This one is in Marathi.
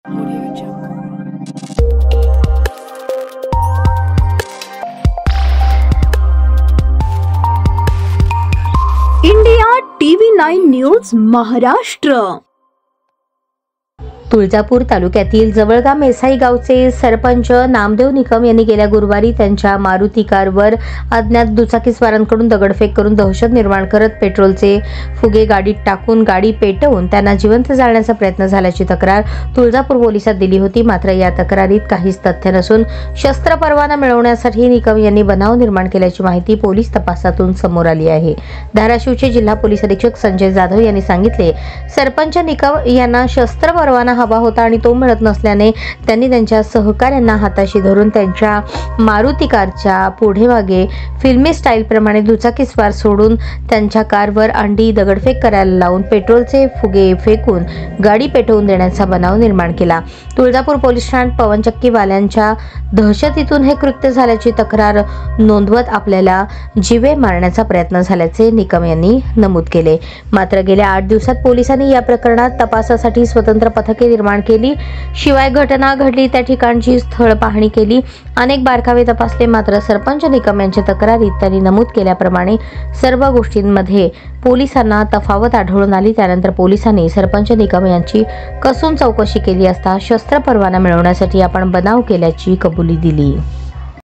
India TV9 news Maharashtra. Tuljapur तालुक्यातील जवळगाव मेसाई गावचे सरपंच नामदेव निकम यांनी गेल्या गुरुवारी त्यांच्या मारुती कारवर अज्ञात दुचाकीस्वारांकडून दगडफेक करून दहशत निर्माण करत पेट्रोलचे फुगे गाडीत टाकून गाडी पेटवून त्यांना जिवंत जाळण्याचा प्रयत्न झाल्याची तक्रार तुळजापूर पोलिसात दिली होती। मात्र या तक्रारीत काहीच तथ्य नसून शस्त्र परवाना मिळवण्यासाठी निकम यांनी बनाव निर्माण केल्याची माहिती पोलीस तपासातून समोर आली आहे। धाराशिवचे जिल्हा पोलीस अधीक्षक संजय जाधव यांनी सांगितले, सरपंच निकम यांना शस्त्र परवाना हवा होता आणि तो मिळत नसल्याने त्यांनी त्यांच्या सहकाऱ्यांना हाताशी धरून त्यांच्या मारुती कारच्या पुढे मागे फिल्मी स्टाईल प्रमाणे दुचाकीस्वार सोडून त्यांच्या कारवर अंडी दगडफेक करायला लावून पेट्रोलचे फुगे फेकून गाडी पेटवून देण्याचा बनाव निर्माण केला। तुळजापूर पोलीस ठाण्यात पवनचक्कीवाल्यांच्या दहशतीतून हे कृत्य झाल्याची तक्रार नोंदवत आपल्याला जीवे मारण्याचा प्रयत्न झाल्याचे निकम यांनी नमूद केले। मात्र गेल्या 8 दिवसात पोलिसांनी या प्रकरणात तपासासाठी स्वतंत्र पथके निर्माण केली। शिवाय घटना घडली त्या ठिकाणची स्थळ पाहणी केली, अनेक बारकावे तपासले। मात्र सरपंच निकम यांच्या तक्रारीत त्यांनी नमूद केल्याप्रमाणे सर्व गोष्टींमध्ये पोलिसांना तफावत आढळून आली। त्यानंतर पोलिसांनी सरपंच निकम यांची कसून चौकशी केली असता शस्त्र परवाना मिळवण्यासाठी आपण बनाव केल्याची कबुली दिली।